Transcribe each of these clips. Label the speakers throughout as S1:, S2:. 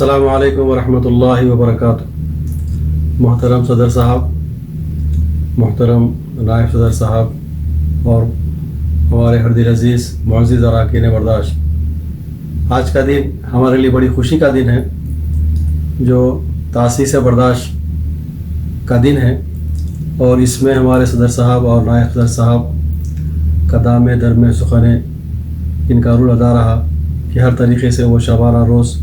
S1: السلام علیکم ورحمۃ اللہ وبرکاتہ۔ محترم صدر صاحب، محترم نائب صدر صاحب اور ہمارے ہر دل عزیز معزز اراکین برداشت، آج کا دن ہمارے لیے بڑی خوشی کا دن ہے، جو تاسیس برداشت کا دن ہے، اور اس میں ہمارے صدر صاحب اور نائب صدر صاحب کا دام درم سخن ان کا رول ادا رہا کہ ہر طریقے سے وہ شبانہ روز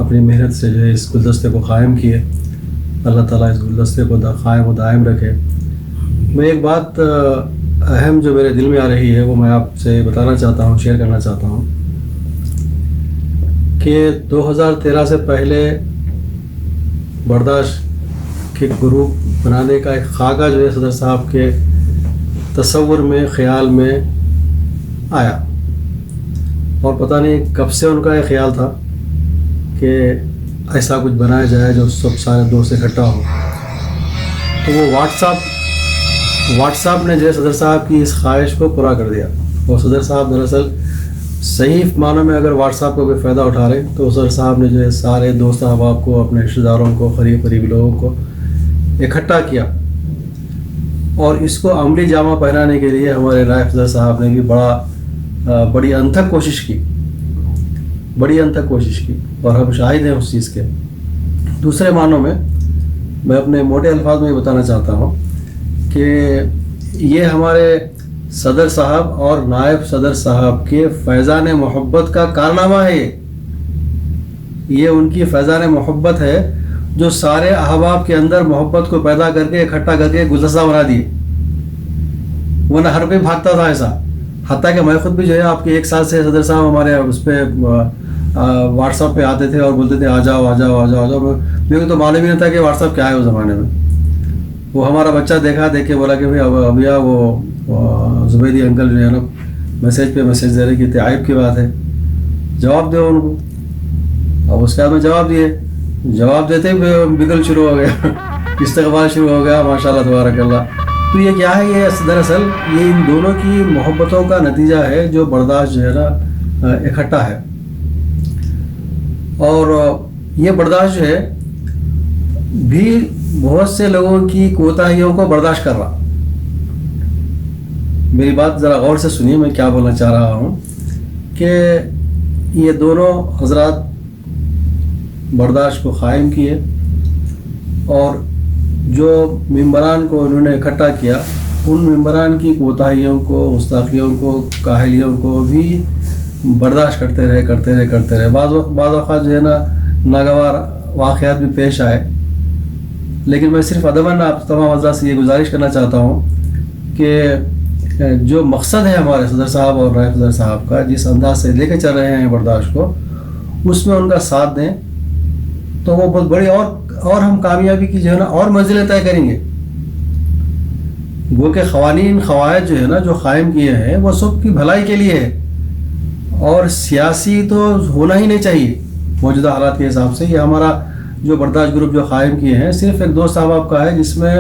S1: اپنی محنت سے جو ہے اس گلدستے کو قائم کیے۔ اللہ تعالیٰ اس گلدستے کو قائم و دائم رکھے۔ میں ایک بات اہم جو میرے دل میں آ رہی ہے وہ میں آپ سے بتانا چاہتا ہوں، شیئر کرنا چاہتا ہوں کہ 2013 سے پہلے برداشت کے گروپ بنانے کا ایک خاکہ جو ہے صدر صاحب کے تصور میں، خیال میں آیا، اور پتہ نہیں کب سے ان کا یہ خیال تھا کہ ایسا کچھ بنایا جائے جو سب سارے دوست اکٹھا ہو۔ تو وہ واٹس ایپ نے جو ہے صدر صاحب کی اس خواہش کو پورا کر دیا۔ اور صدر صاحب دراصل صحیح معنوں میں اگر واٹس ایپ کو کوئی فائدہ اٹھا رہے تو صدر صاحب نے جو ہے سارے دوست احباب کو، اپنے رشتہ داروں کو، قریبی لوگوں کو اکٹھا کیا، اور اس کو عملی جامہ پہنانے کے لیے ہمارے نائب صدر صاحب نے بھی بڑی انتھک کوشش کی، اور ہم شاہد ہیں اس چیز کے۔ دوسرے معنوں میں اپنے موٹے الفاظ میں یہ بتانا چاہتا ہوں کہ یہ ہمارے صدر صاحب اور نائب صدر صاحب کے فیضان محبت کا کارنامہ ہے۔ یہ ان کی فیضان محبت ہے جو سارے احباب کے اندر محبت کو پیدا کر کے اکٹھا کر کے گلدستہ بنا دیے، ورنہ ہر کوئی بھاگتا تھا ایسا۔ حتیٰ کہ میں خود بھی جو ہے آپ کے 1 سال سے صدر صاحب ہمارے اس پہ واٹس ایپ پہ آتے تھے اور بولتے تھے آ جاؤ۔ میرے کو تو معلوم ہی نہیں تھا کہ واٹس ایپ کیا ہے اس زمانے میں۔ وہ ہمارا بچہ دیکھ کے بولا کہ بھائی ابھیا وہ زبیدی انکل جو ہے نا میسیج دے رہے کہ عائب کی بات ہے، جواب دو ان کو۔ اب اس کے بعد میں جواب دیتے ہی بگل شروع ہو گیا، استقبال شروع ہو گیا، ماشاء اللہ تبارک اللہ۔ تو یہ کیا ہے؟ یہ دراصل یہ ان دونوں کی محبتوں کا نتیجہ ہے جو برداشت جو ہے نا اکٹھا ہے، اور یہ برداشت جو ہے بھی بہت سے لوگوں کی کوتاہیوں کو برداشت کر رہا۔ میری بات ذرا غور سے سنیے، میں کیا بولنا چاہ رہا ہوں کہ یہ دونوں حضرات برداشت کو قائم کیے، اور جو ممبران کو انہوں نے اکٹھا کیا ان ممبران کی کوتاہیوں کو، گستاخیوں کو، کاہلیوں کو بھی برداشت کرتے رہے۔ بعض اوقات جو ہے نا ناگوار واقعات بھی پیش آئے، لیکن میں صرف ادباً آپ تمام حضرات سے یہ گزارش کرنا چاہتا ہوں کہ جو مقصد ہے ہمارے صدر صاحب اور نائب صدر صاحب کا، جس انداز سے لے کے چل رہے ہیں برداشت کو، اس میں ان کا ساتھ دیں تو وہ بہت بڑی اور ہم کامیابی کی جو ہے نا اور منزلیں طے کریں گے۔ وہ کہ قواعد جو ہے نا جو قائم کیے ہیں وہ سب کی بھلائی کے لیے ہے، اور سیاسی تو ہونا ہی نہیں چاہیے موجودہ حالات کے حساب سے۔ یہ ہمارا جو برداشت گروپ جو قائم کیے ہیں صرف ایک دوست احباب کا ہے، جس میں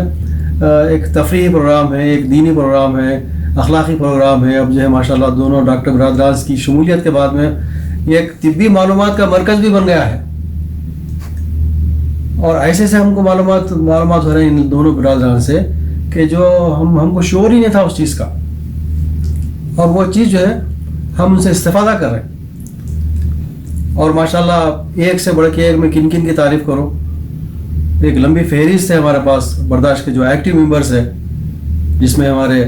S1: ایک تفریحی پروگرام ہے، ایک دینی پروگرام ہے، اخلاقی پروگرام ہے۔ اب جو ہے ماشاءاللہ دونوں ڈاکٹر برادران کی شمولیت کے بعد میں یہ ایک طبی معلومات کا مرکز بھی بن گیا ہے، اور ایسے سے ہم کو معلومات ہو رہے ہیں ان دونوں برادران سے کہ جو ہم کو شعور ہی نہیں تھا اس چیز کا، اور وہ چیز جو ہے ہم ان سے استفادہ کر رہے ہیں۔ اور ماشاءاللہ ایک سے بڑھ کے ایک میں کن کی تعریف کروں، ایک لمبی فہرست ہے ہمارے پاس برداشت کے جو ایکٹیو ممبرس ہے، جس میں ہمارے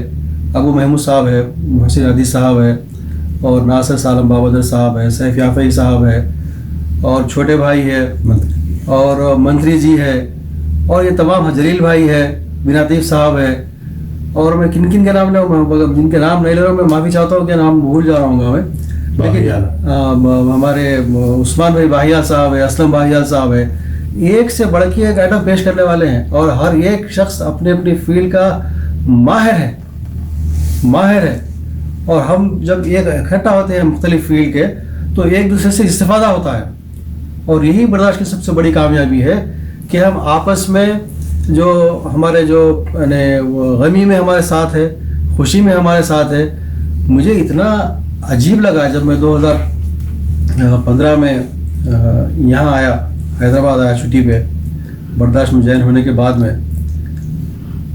S1: ابو محمود صاحب ہے، محسن عدی صاحب ہے، اور ناصر سالم بابدر صاحب ہے، سیف یافعی صاحب ہے، اور چھوٹے بھائی ہے، اور منتری جی ہے، اور یہ تمام جلیل بھائی ہے، بناطیف صاحب ہے، اور میں کن کے نام جن کے نام نہیں لے رہا ہوں، میں معافی چاہتا ہوں کہ نام بھول جا رہا ہوں گا میں، لیکن ہمارے عثمان بھائی باہیال صاحب ہے، اسلم باہیال صاحب ہے، ایک سے بڑھ کے ایک آئٹم پیش کرنے والے ہیں، اور ہر ایک شخص اپنی فیلڈ کا ماہر ہے، اور ہم جب ایک اکٹھا ہوتے ہیں مختلف فیلڈ کے تو ایک دوسرے سے استفادہ ہوتا ہے، اور یہی برداشت کی سب سے بڑی کامیابی ہے کہ ہم آپس میں جو ہمارے جو غمی میں ہمارے ساتھ ہے، خوشی میں ہمارے ساتھ ہے۔ مجھے اتنا عجیب لگا جب میں 2015 میں یہاں آیا حیدرآباد آیا چھٹی پہ برداشت میں جوائن ہونے کے بعد میں،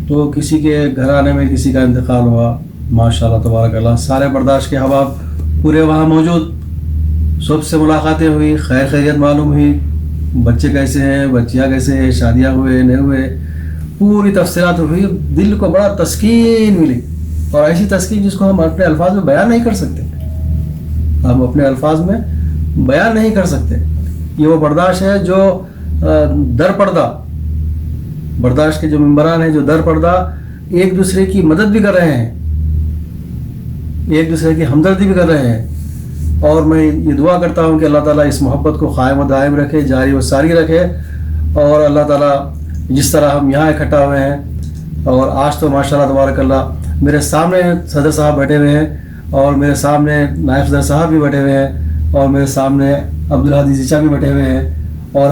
S1: تو کسی کے گھر آنے میں کسی کا انتقال ہوا، ماشاء اللہ تبارک اللہ، سارے برداشت کے احباب پورے وہاں موجود، سب سے ملاقاتیں ہوئی، خیر خیریت معلوم ہوئی، بچے کیسے ہیں، بچیاں کیسے ہیں، شادیاں ہوئے نہیں ہوئے، پوری تفصیلات ہوئی، دل کو بڑا تسکین ملی، اور ایسی تسکین جس کو ہم اپنے الفاظ میں بیان نہیں کر سکتے، ہم اپنے الفاظ میں بیان نہیں کر سکتے۔ یہ وہ برداشت ہے جو در پردہ، برداشت کے جو ممبران ہیں جو در پردہ ایک دوسرے کی مدد بھی کر رہے ہیں، ایک دوسرے کی ہمدردی بھی کر رہے ہیں، اور میں یہ دعا کرتا ہوں کہ اللہ تعالیٰ اس محبت کو قائم و دائم رکھے، جاری و ساری رکھے، اور اللہ تعالیٰ جس طرح ہم یہاں اکٹھا ہوئے ہیں، اور آج تو ماشاء اللہ تبارک اللہ میرے سامنے صدر صاحب بیٹھے ہوئے ہیں، اور میرے سامنے نائب صدر صاحب بھی بیٹھے ہوئے ہیں، اور میرے سامنے عبدالحادی زیچا بھی بیٹھے ہوئے ہیں، اور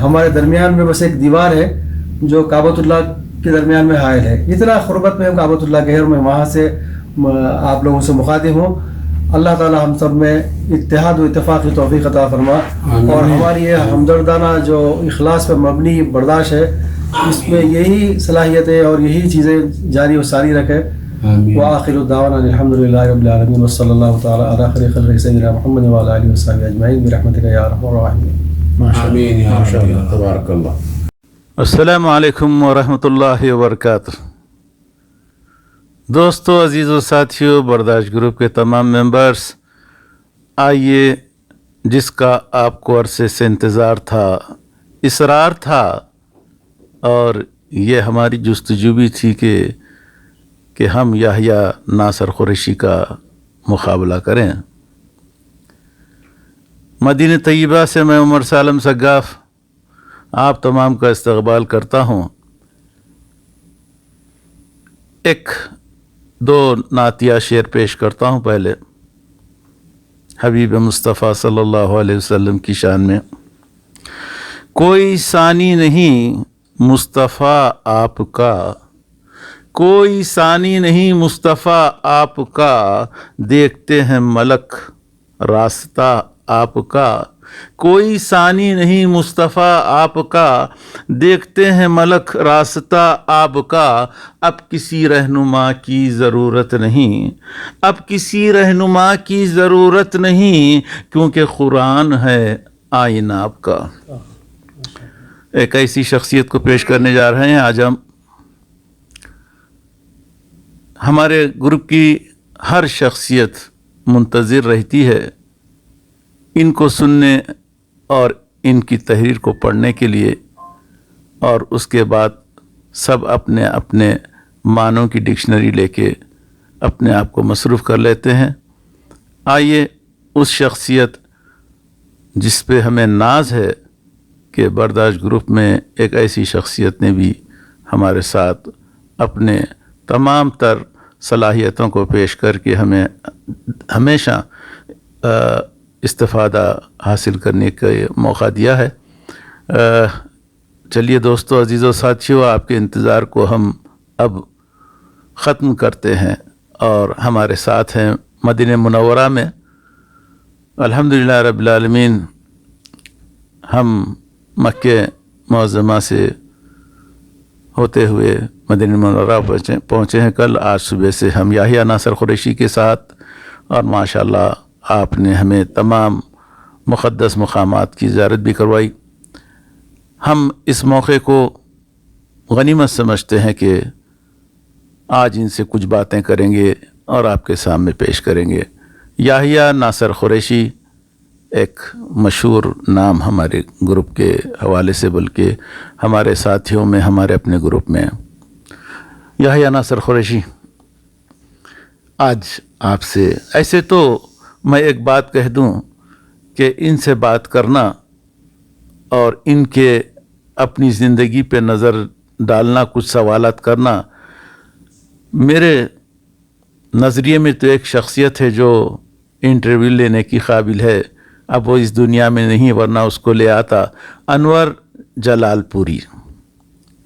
S1: ہمارے درمیان میں بس ایک دیوار ہے جو کعبۃ اللہ کے درمیان میں حائل ہے، اتنا قربت میں ہم کعبۃ اللہ کے ہیں، اور میں وہاں سے آپ لوگوں سے مخاطب ہوں۔ اللہ تعالی ہم سب میں اتحاد و اتفاق کی توفیق عطا فرما، اور ہماری یہ ہمدردانہ جو اخلاص پر مبنی برداشت ہے، اس میں یہی صلاحیتیں اور یہی چیزیں جاری و ساری رکھے۔ وآخر دعوانا الحمد للہ رب العالمین، وصلی اللہ تعالی علی خیر خلقہ سیدنا محمد وعلی آلہ وصحبہ اجمعین برحمتک یا ارحم الراحمین۔
S2: آمین یا اللہ، تبارک اللہ۔
S3: السلام علیکم ورحمۃ اللہ وبرکاتہ۔ دوستو، عزیز و ساتھیو، برداشت گروپ کے تمام ممبرز، آئیے، جس کا آپ کو عرصے سے انتظار تھا، اصرار تھا، اور یہ ہماری جستجو بھی تھی کہ ہم یحییٰ ناصر قریشی کا مقابلہ کریں۔ مدینہ طیبہ سے میں عمر سالم سگاف آپ تمام کا استقبال کرتا ہوں۔ ایک دو نعتیہ شعر پیش کرتا ہوں پہلے حبیب مصطفیٰ صلی اللہ علیہ وسلم کی شان میں۔ کوئی ثانی نہیں مصطفیٰ آپ کا، کوئی ثانی نہیں مصطفیٰ آپ کا، دیکھتے ہیں ملک راستہ آپ کا، کوئی ثانی نہیں مصطفیٰ آپ کا، دیکھتے ہیں ملک راستہ آپ کا، اب کسی رہنما کی ضرورت نہیں، اب کسی رہنما کی ضرورت نہیں، کیونکہ قرآن ہے آئینہ آپ کا۔ ایک ایسی شخصیت کو پیش کرنے جا رہے ہیں آج ہم۔ ہمارے گروپ کی ہر شخصیت منتظر رہتی ہے ان کو سننے اور ان کی تحریر کو پڑھنے کے لیے، اور اس کے بعد سب اپنے اپنے معنوں کی ڈکشنری لے کے اپنے آپ کو مصروف کر لیتے ہیں۔ آئیے اس شخصیت جس پہ ہمیں ناز ہے کہ برداشت گروپ میں ایک ایسی شخصیت نے بھی ہمارے ساتھ اپنے تمام تر صلاحیتوں کو پیش کر کے ہمیں ہمیشہ استفادہ حاصل کرنے کا موقع دیا ہے۔ چلیے دوستو، عزیز و ساتھیو، آپ کے انتظار کو ہم اب ختم کرتے ہیں، اور ہمارے ساتھ ہیں مدینہ منورہ میں الحمدللہ رب العالمین۔ ہم مکہ معظمہ سے ہوتے ہوئے مدینہ منورہ پہنچے ہیں کل۔ آج صبح سے ہم یحییٰ ناصر قریشی کے ساتھ، اور ماشاءاللہ آپ نے ہمیں تمام مقدس مقامات کی زیارت بھی کروائی۔ ہم اس موقع کو غنیمت سمجھتے ہیں کہ آج ان سے کچھ باتیں کریں گے اور آپ کے سامنے پیش کریں گے۔ یحییٰ ناصر قریشی ایک مشہور نام ہمارے گروپ کے حوالے سے، بلکہ ہمارے ساتھیوں میں، ہمارے اپنے گروپ میں۔ یحییٰ ناصر قریشی، آج آپ سے ایسے تو میں ایک بات کہہ دوں کہ ان سے بات کرنا اور ان کے اپنی زندگی پہ نظر ڈالنا، کچھ سوالات کرنا، میرے نظریے میں تو ایک شخصیت ہے جو انٹرویو لینے کی قابل ہے۔ اب وہ اس دنیا میں نہیں، ورنہ اس کو لے آتا۔ انور جلال پوری،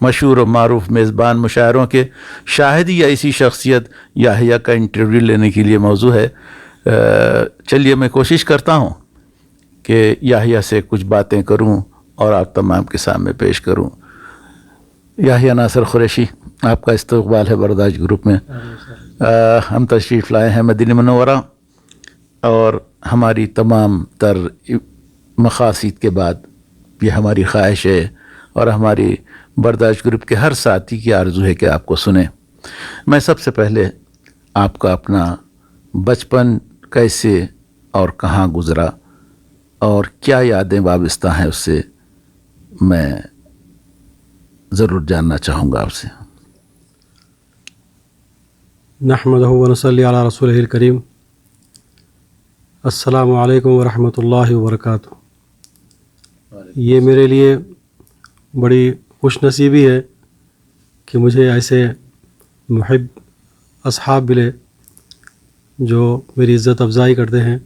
S3: مشہور و معروف میزبان مشاعروں کے شاہد ہی ایسی شخصیت یحییٰ کا انٹرویو لینے کے لیے موضوع ہے۔ چلیے میں کوشش کرتا ہوں کہ یحییٰ سے کچھ باتیں کروں اور آپ تمام کے سامنے پیش کروں. یحییٰ ناصر قریشی، آپ کا استقبال ہے برداشت گروپ میں. ہم تشریف لائے ہیں مدینہ منورہ، اور ہماری تمام تر مقاصد کے بعد یہ ہماری خواہش ہے اور ہماری برداشت گروپ کے ہر ساتھی کی آرزو ہے کہ آپ کو سنیں. میں سب سے پہلے آپ کا اپنا بچپن کیسے اور کہاں گزرا اور کیا یادیں وابستہ ہیں اس سے میں ضرور جاننا چاہوں گا آپ سے.
S4: نحمدہ و نصلی علی رسولہ الکریم. السلام علیکم ورحمۃ اللہ وبرکاتہ. یہ میرے لیے بڑی خوش نصیبی ہے کہ مجھے ایسے محب اصحاب ملے جو میری عزت افزائی کرتے ہیں،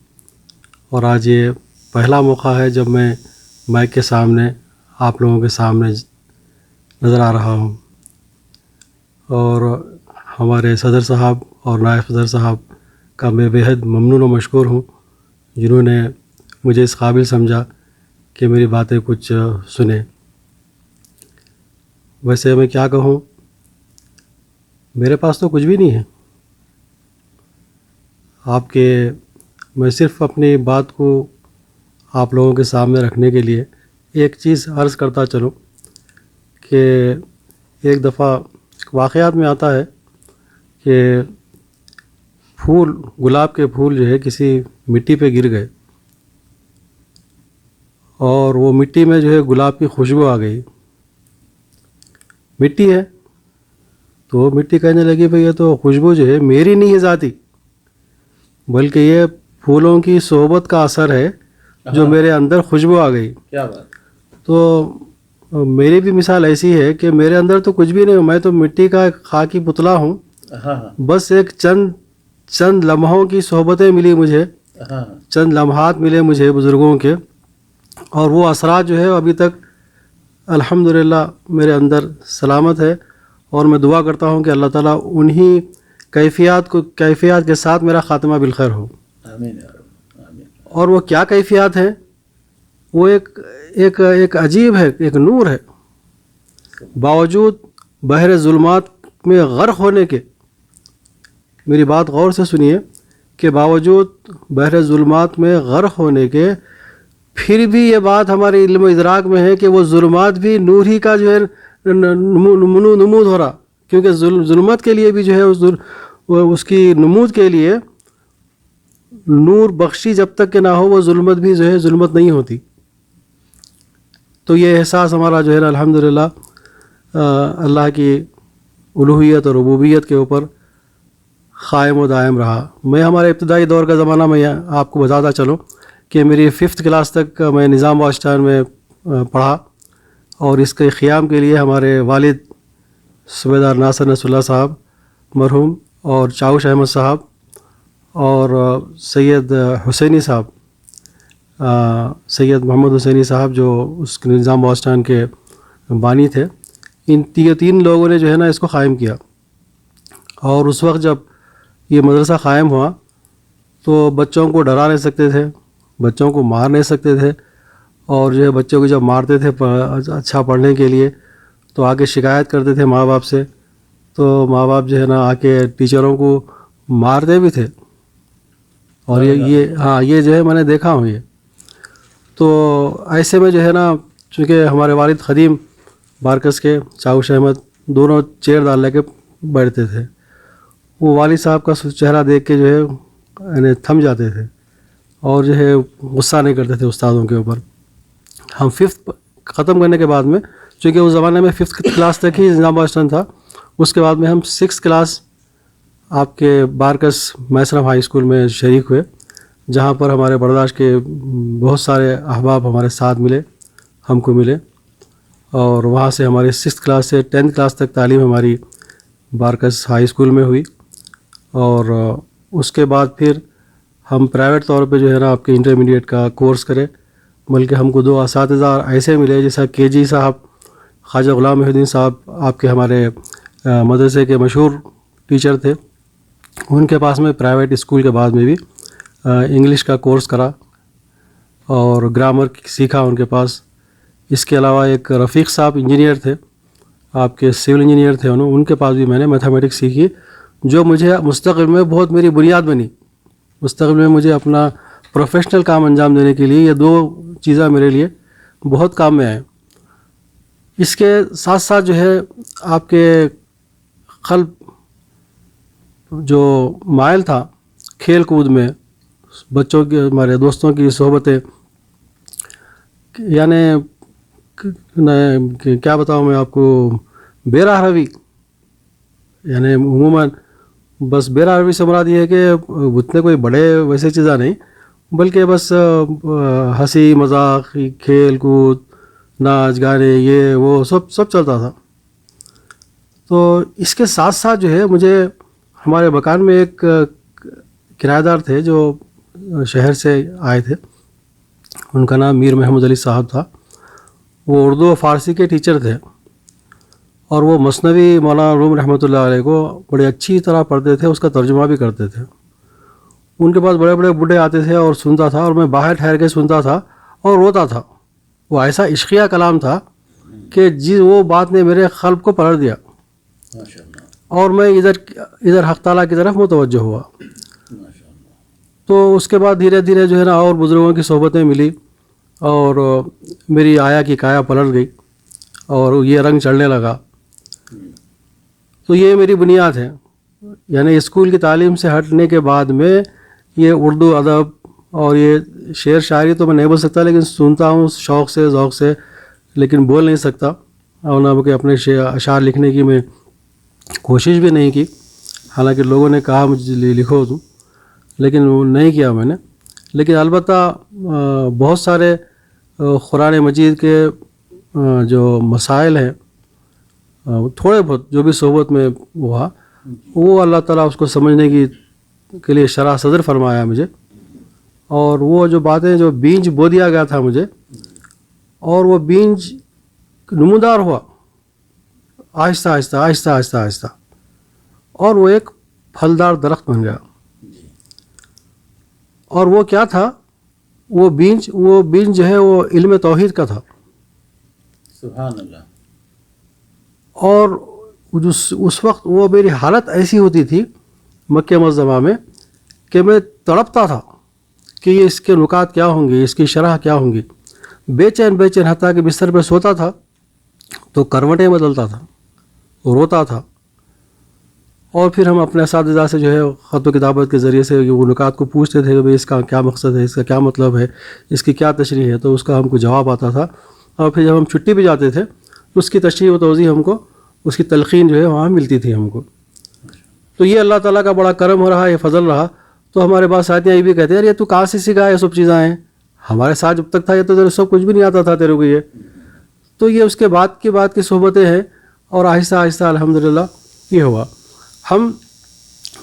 S4: اور آج یہ پہلا موقع ہے جب میں مائک کے سامنے آپ لوگوں کے سامنے نظر آ رہا ہوں. اور ہمارے صدر صاحب اور نائب صدر صاحب کا میں بےحد ممنون و مشکور ہوں جنہوں نے مجھے اس قابل سمجھا کہ میری باتیں کچھ سنیں. ویسے میں کیا کہوں، میرے پاس تو کچھ بھی نہیں ہے. میں صرف اپنی بات کو آپ لوگوں کے سامنے رکھنے کے لیے ایک چیز عرض کرتا چلوں کہ ایک دفعہ واقعات میں آتا ہے کہ گلاب کے پھول جو ہے کسی مٹی پہ گر گئے، اور وہ مٹی میں جو ہے گلاب کی خوشبو آ گئی. مٹی ہے تو وہ مٹی کہنے لگی بھئی یہ تو خوشبو جو ہے میری نہیں ہے ذاتی، بلکہ یہ پھولوں کی صحبت کا اثر ہے جو میرے اندر خوشبو آ گئی.
S2: کیا بات.
S4: تو میری بھی مثال ایسی ہے کہ میرے اندر تو کچھ بھی نہیں ہوں، میں تو مٹی کا ایک خاکی پتلا ہوں. بس ایک چند لمحوں کی صحبتیں ملی مجھے، چند لمحات ملے مجھے بزرگوں کے، اور وہ اثرات جو ہے ابھی تک الحمدللہ میرے اندر سلامت ہے. اور میں دعا کرتا ہوں کہ اللہ تعالیٰ انہی کیفیات کے ساتھ میرا خاتمہ بالخیر ہو.
S2: آمین یا رب. آمین.
S4: اور وہ کیا کیفیات ہیں؟ وہ ایک عجیب ہے، ایک نور ہے. باوجود بحر ظلمات میں غرق ہونے کے، میری بات غور سے سنیے، کہ باوجود بحر ظلمات میں غرق ہونے کے پھر بھی یہ بات ہمارے علم و ادراک میں ہے کہ وہ ظلمات بھی نور ہی کا جو ہے نمود ہو رہا، کیونکہ ظلمت کے لیے بھی جو ہے اس کی نمود کے لیے نور بخشی جب تک کہ نہ ہو وہ ظلمت بھی جو ہے ظلمت نہیں ہوتی. تو یہ احساس ہمارا جو ہے نا الحمدللہ اللہ کی الوہیت اور ربوبیت کے اوپر قائم و دائم رہا. میں ہمارے ابتدائی دور کا زمانہ میں آپ کو بتاتا چلوں کہ میری 5th کلاس تک میں نظام بخش اسٹینڈ میں پڑھا، اور اس کے قیام کے لیے ہمارے والد صوبیدار ناصر نصر اللہ صاحب مرحوم اور چاوش احمد صاحب اور سید حسینی صاحب، سید محمد حسینی صاحب جو اس نظام بخش اسٹینڈ کے بانی تھے، ان 3 لوگوں نے جو ہے نا اس کو قائم کیا. اور اس وقت جب یہ مدرسہ قائم ہوا تو بچوں کو ڈرا نہیں سکتے تھے، بچوں کو مار نہیں سکتے تھے، اور جو ہے بچوں کو جب مارتے تھے اچھا پڑھنے کے لیے تو آ کے شکایت کرتے تھے ماں باپ سے، تو ماں باپ جو ہے نا آ کے ٹیچروں کو مارتے بھی تھے. اور یہ جو ہے میں نے دیکھا ہوں. یہ تو ایسے میں جو ہے نا چونکہ ہمارے والد خدیم بارکس کے چاوش احمد دونوں چیئر ڈال لے کے بیٹھتے تھے، وہ والد صاحب کا چہرہ دیکھ کے جو ہے یعنی تھم جاتے تھے اور جو ہے غصہ نہیں کرتے تھے استادوں کے اوپر. ہم 5th ختم کرنے کے بعد میں، چونکہ اس زمانے میں 5th کلاس تک ہی نظام بخش اسٹینڈ تھا، اس کے بعد میں ہم 6th کلاس آپ کے بارکس میسرم ہائی اسکول میں شریک ہوئے، جہاں پر ہمارے برداشت کے بہت سارے احباب ہمارے ساتھ ملے، ہم کو ملے، اور وہاں سے ہماری 6th کلاس سے 10th کلاس تک تعلیم ہماری بارکس ہائی اسکول میں ہوئی. اور اس کے بعد پھر ہم پرائیویٹ طور پہ جو ہے نا آپ کے انٹرمیڈیٹ کا کورس کرے، بلکہ ہم کو 2 اساتذہ ایسے ملے جیسا KG صاحب، خواجہ غلام محی الدین صاحب آپ کے ہمارے مدرسے کے مشہور ٹیچر تھے. ان کے پاس میں پرائیویٹ اسکول کے بعد میں بھی انگلش کا کورس کرا. اور گرامر سیکھا ان کے پاس. اس کے علاوہ ایک رفیق صاحب انجینئر تھے, آپ کے سول انجینئر تھے, ان کے پاس بھی میں نے میتھمیٹکس سیکھی, جو مجھے مستقبل میں بہت میری بنیاد بنی. مستقبل میں مجھے اپنا پروفیشنل کام انجام دینے کے لیے یہ دو چیزیں میرے لیے بہت کام میں آئیں. اس کے ساتھ ساتھ جو ہے آپ کے قلب جو مائل تھا کھیل کود میں, بچوں کے, ہمارے دوستوں کی صحبتیں, یعنی کیا بتاؤں میں آپ کو, بے راہ روی, یعنی عموماً بس بے راہ روی سے مراد یہ ہے کہ اتنے کوئی بڑے ویسے چیزیں نہیں, بلکہ بس ہنسی مذاق, کھیل کود, ناچ گانے, یہ وہ سب چلتا تھا. تو اس کے ساتھ ساتھ جو ہے مجھے ہمارے مکان میں ایک کرایہ دار تھے جو شہر سے آئے تھے, ان کا نام میر محمد علی صاحب تھا. وہ اردو و فارسی کے ٹیچر تھے, اور وہ مثنوی مولانا روم رحمۃ اللہ علیہ کو بڑے اچھی طرح پڑھتے تھے, اس کا ترجمہ بھی کرتے تھے. ان کے پاس بڑے بڑے بڈھے آتے تھے اور سنتا تھا, اور میں باہر ٹھہر کے سنتا تھا اور روتا تھا. وہ ایسا عشقیہ کلام تھا کہ وہ بات نے میرے قلب کو پلٹ دیا, اور میں ادھر حق تعالیٰ کی طرف متوجہ ہوا. تو اس کے بعد دھیرے دھیرے جو ہے نا اور بزرگوں کی صحبتیں ملی, اور میری آیا کی کایا پلٹ گئی, اور یہ رنگ چڑھنے لگا. تو یہ میری بنیاد ہے. یعنی اسکول کی تعلیم سے ہٹنے کے بعد میں یہ اردو ادب اور یہ شعر شاعری تو میں نہیں بول سکتا, لیکن سنتا ہوں شوق سے ذوق سے, لیکن بول نہیں سکتا, اور نہ کہ اپنے اشعار لکھنے کی میں کوشش بھی نہیں کی. حالانکہ لوگوں نے کہا مجھے لکھو تم, لیکن وہ نہیں کیا میں نے. لیکن البتہ بہت سارے قرآن مجید کے جو مسائل ہیں, تھوڑے بہت جو بھی صحبت میں ہوا, وہ اللہ تعالیٰ اس کو سمجھنے کے لیے شرح صدر فرمایا مجھے. اور وہ جو باتیں جو بیج بو دیا گیا تھا مجھے, اور وہ بیج نمودار ہوا آہستہ آہستہ آہستہ آہستہ آہستہ, اور وہ ایک پھلدار درخت بن گیا. اور وہ کیا تھا, وہ بیج جو ہے وہ علم توحید کا تھا.
S2: سبحان اللہ.
S4: اور اس وقت وہ میری حالت ایسی ہوتی تھی مکہ معظمہ میں کہ میں تڑپتا تھا کہ یہ اس کے نکات کیا ہوں گے, اس کی شرح کیا ہوں گی. بے چین حتیٰ کہ بستر پہ سوتا تھا تو کروٹیں بدلتا تھا, روتا تھا. اور پھر ہم اپنے اساتذہ سے جو ہے خط و کتابت کے ذریعے سے وہ نکات کو پوچھتے تھے کہ بھئی اس کا کیا مقصد ہے, اس کا کیا مطلب ہے, اس کی کیا تشریح ہے, تو اس کا ہم کو جواب آتا تھا. اور پھر جب ہم چھٹی پہ جاتے تھے تو اس کی تشریح و توضیح ہم کو, اس کی تلقین جو ہے وہاں ملتی تھی ہم کو. تو یہ اللہ تعالیٰ کا بڑا کرم ہو رہا, یہ فضل رہا. تو ہمارے پاس ساتھیاں یہ بھی کہتے ہیں یار یہ تو کہاں سے سیکھا ہے, یہ سب چیزیں ہیں ہمارے ساتھ جب تک تھا یہ تو تیرے سب کچھ بھی نہیں آتا تھا تیرے کو یہ. تو یہ اس کے بعد کی صحبتیں ہیں, اور آہستہ آہستہ الحمدللہ یہ ہوا. ہم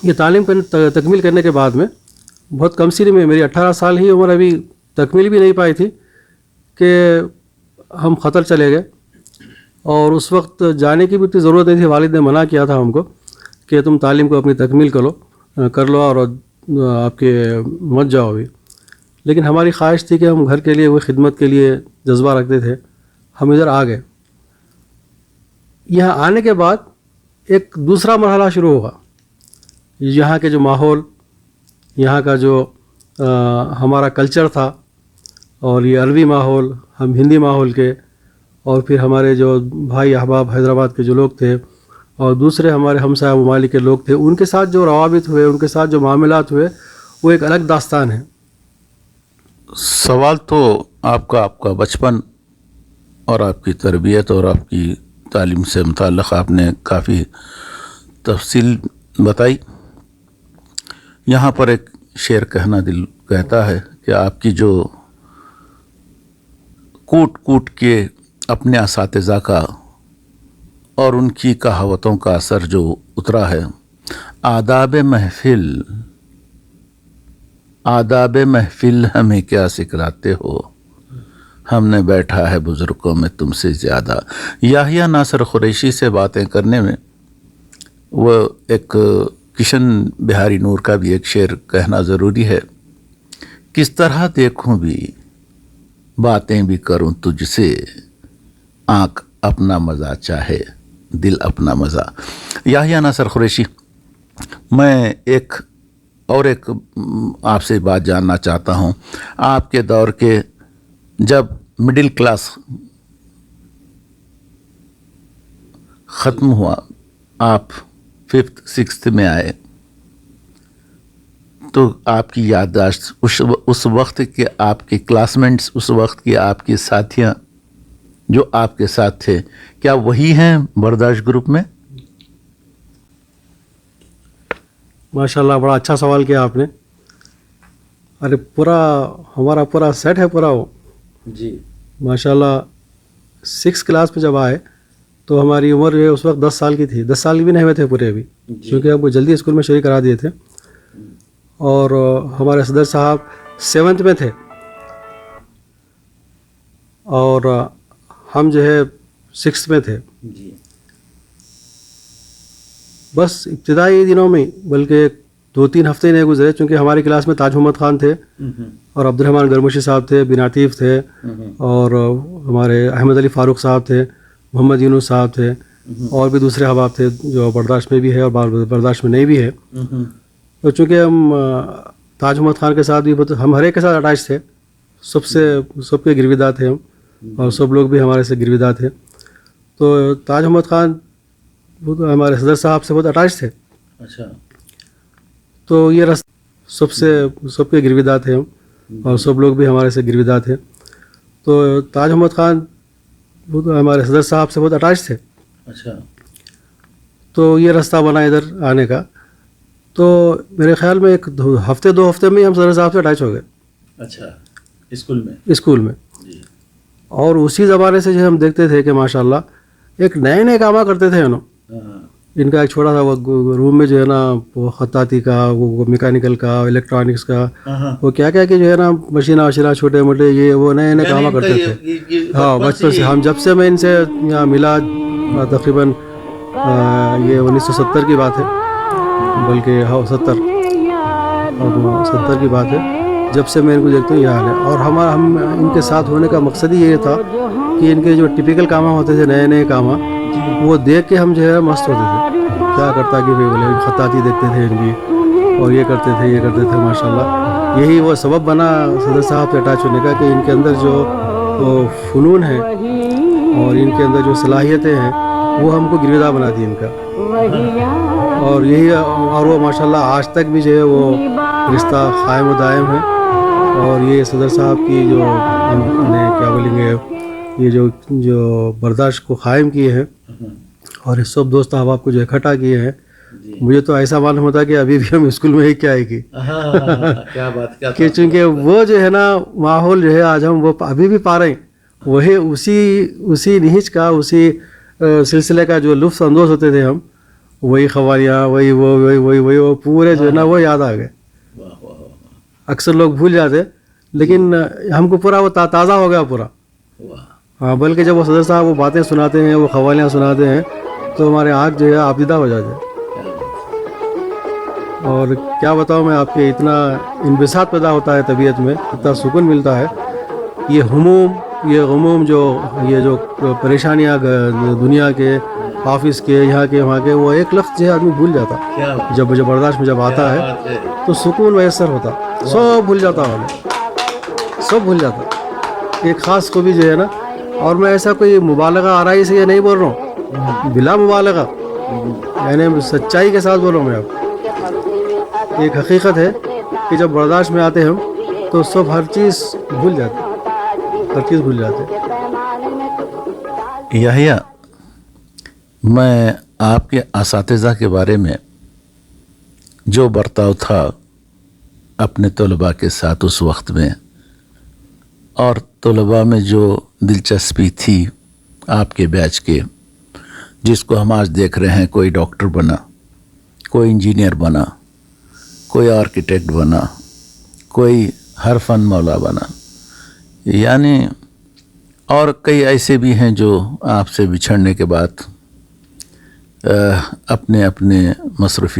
S4: یہ تعلیم تکمیل کرنے کے بعد میں بہت کم سن میں, میری 18 سال ہی عمر ابھی تکمیل بھی نہیں پائی تھی کہ ہم قطر چلے گئے. اور اس وقت جانے کی بھی اتنی ضرورت نہیں تھی, والد نے منع کیا تھا ہم کو کہ تم تعلیم کو اپنی تکمیل کر لو اور آپ کے مت جاؤ بھی. لیکن ہماری خواہش تھی کہ ہم گھر کے لیے وہ خدمت کے لیے جذبہ رکھتے تھے. ہم ادھر آ گئے. یہاں آنے کے بعد ایک دوسرا مرحلہ شروع ہوا. یہاں کے جو ماحول, یہاں کا جو ہمارا کلچر تھا, اور یہ عربی ماحول, ہم ہندی ماحول کے, اور پھر ہمارے جو بھائی احباب حیدرآباد کے جو لوگ تھے, اور دوسرے ہمارے ہمسایہ ممالک کے لوگ تھے, ان کے ساتھ جو روابط ہوئے, ان کے ساتھ جو معاملات ہوئے, وہ ایک الگ داستان ہے.
S3: سوال تو آپ کا بچپن اور آپ کی تربیت اور آپ کی تعلیم سے متعلق آپ نے کافی تفصیل بتائی. یہاں پر ایک شعر کہنا دل کہتا ہے کہ آپ کی جو کوٹ کے اپنے اساتذہ کا اور ان کی کہاوتوں کا اثر جو اترا ہے, آداب محفل ہمیں کیا سکھلاتے ہو, ہم نے بیٹھا ہے بزرگوں میں تم سے زیادہ. یحییٰ ناصر قریشی سے باتیں کرنے میں وہ ایک کشن بہاری نور کا بھی ایک شعر کہنا ضروری ہے. کس طرح دیکھوں بھی باتیں بھی کروں تجھ سے، آنکھ اپنا مزہ چاہے دل اپنا مزہ۔ یحییٰ ناصر قریشی، میں ایک آپ سے بات جاننا چاہتا ہوں۔ آپ کے دور کے جب مڈل کلاس ختم ہوا، آپ 5th 6th میں آئے، تو آپ کی یادداشت اس وقت کے آپ کے کلاسمیٹس، اس وقت کے آپ کے ساتھیاں جو آپ کے ساتھ تھے، کیا وہی ہیں برداشت گروپ میں؟
S4: ماشاء اللہ، بڑا اچھا سوال کیا آپ نے۔ ارے ہمارا پورا سیٹ ہے پورا وہ
S2: جی
S4: ماشاء اللہ۔ 6th کلاس میں جب آئے تو ہماری عمر جو ہے اس وقت 10 سال کی تھی، 10 سال بھی نہیں ہوئے تھے پورے ابھی، کیونکہ ہم کو جلدی اسکول میں شریک کرا دیے تھے۔ اور ہمارے صدر صاحب 7th میں تھے، اور ہم جو ہے 6th میں تھے۔
S2: جی
S4: بس ابتدائی دنوں میں، بلکہ 2-3 ہفتے نہیں گزرے، چونکہ ہماری کلاس میں تاج محمد خان تھے، اور عبد الرحمن گرموشی صاحب تھے، بن عطیف تھے، اور ہمارے احمد علی فاروق صاحب تھے، محمد یونس صاحب تھے، اور بھی دوسرے احباب تھے جو برداشت میں بھی ہے اور برداشت میں نہیں بھی ہے۔ تو چونکہ ہم تاج محمد خان کے ساتھ بھی ہم ہر ایک کے ساتھ اٹیچ تھے، سب کے گرویدہ تھے ہم، اور سب لوگ بھی ہمارے سے گرویدہ تھے۔ تو تاج محمد خان ہمارے صدر صاحب سے بہت اٹیچ تھے،
S2: اچھا،
S4: تو یہ سب کے گرویدہ تھے ہم، اور سب لوگ بھی ہمارے سے گرویدہ تھے۔ تو تاج محمد خان ہمارے صدر صاحب سے بہت اٹیچ تھے،
S2: اچھا،
S4: تو یہ راستہ بنا ادھر آنے کا۔ تو میرے خیال میں 2 ہفتے میں ہی ہم صدر صاحب سے اٹیچ ہو گئے
S2: اچھا، اسکول میں جی،
S4: اور اسی زمانے سے جو ہم دیکھتے تھے کہ ماشاءاللہ ایک نئے کام کرتے تھے انہوں۔ ان کا ایک چھوٹا سا وہ روم میں جو ہے نا، وہ خطاطی کا، وہ میکینیکل کا، الیکٹرانکس کا، وہ کیا کہ جو ہے نا مشینہ چھوٹے موٹے یہ وہ نئے کام کرتے تھے۔ ہاں، بچپن سے ہم جب سے میں ان سے یہاں ملا، تقریباً یہ 1970 کی بات ہے، بلکہ 70 کی بات ہے، جب سے میں ان کو دیکھتا ہوں یہ حال ہے۔ اور ہم ان کے ساتھ ہونے کا مقصد ہی یہ تھا کہ ان کے جو ٹپیکل کام ہوتے تھے، نئے کام، وہ دیکھ کے ہم جو ہے مست ہوتے تھے، کیا کرتا کہ بولے خطاطی دیکھتے تھے ان کی، اور یہ کرتے تھے ماشاءاللہ۔ یہی وہ سبب بنا صدر صاحب سے اٹیچ ہونے کا کہ ان کے اندر جو فنون ہے اور ان کے اندر جو صلاحیتیں ہیں وہ ہم کو گرویدہ بناتی ہیں ان کا، اور وہ ماشاءاللہ آج تک بھی جو ہے وہ رشتہ قائم و دائم ہے۔ اور یہ صدر صاحب کی جو کیا بولیں گے، یہ جو برداشت کو قائم کیے ہیں اور اس سب دوست احباب کو جو اکٹھا کیے ہیں، مجھے تو ایسا معلوم ہوتا کہ ابھی بھی ہم اسکول میں ہی کیا ہے کہ چونکہ وہ جو ہے نا ماحول جو ہے آج ہم وہ ابھی بھی پا رہے ہیں، وہی اسی نہج کا، اسی سلسلے کا جو لطف اندوز ہوتے تھے ہم، وہی قوالیاں، وہی وہ پورے جو ہے نا وہ یاد آ گئے۔ اکثر لوگ بھول جاتے، لیکن ہم کو پورا وہ تازہ ہو گیا پورا۔ ہاں، بلکہ جب وہ صدر صاحب وہ باتیں سناتے ہیں، وہ قوالیاں سناتے ہیں، تو ہمارے آنکھ جو ہے آبیدہ ہو جاتے ہیں۔ اور کیا بتاؤں میں آپ کے، اتنا انبساط پیدا ہوتا ہے طبیعت میں، اتنا سکون ملتا ہے۔ یہ غموم جو پریشانیاں دنیا کے، آفس کے، یہاں کے وہاں کے، وہ ایک لفظ جو ہے آدمی بھول جاتا، جب برداشت میں جب آتا ہے تو سکون میسر ہوتا، سب بھول جاتا، سب بھول جاتا۔ ایک خاص خوبی جو ہے نا، اور میں ایسا کوئی مبالغہ آرائی سے یہ نہیں بول رہا ہوں، بلا مبالغہ، یعنی سچائی کے ساتھ بول رہا ہوں میں آپ۔ ایک حقیقت ہے کہ جب برداشت میں آتے ہم تو سب ہر چیز بھول جاتے۔
S3: یحییٰ، میں آپ کے اساتذہ کے بارے میں جو برتاؤ تھا اپنے طلباء کے ساتھ اس وقت میں، اور طلباء میں جو دلچسپی تھی آپ کے بیچ کے، جس کو ہم آج دیکھ رہے ہیں، کوئی ڈاکٹر بنا، کوئی انجینئر بنا، کوئی آرکیٹیکٹ بنا، کوئی ہر فن مولا بنا، یعنی اور کئی ایسے بھی ہیں جو آپ سے بچھڑنے کے بعد اپنے مصروفیات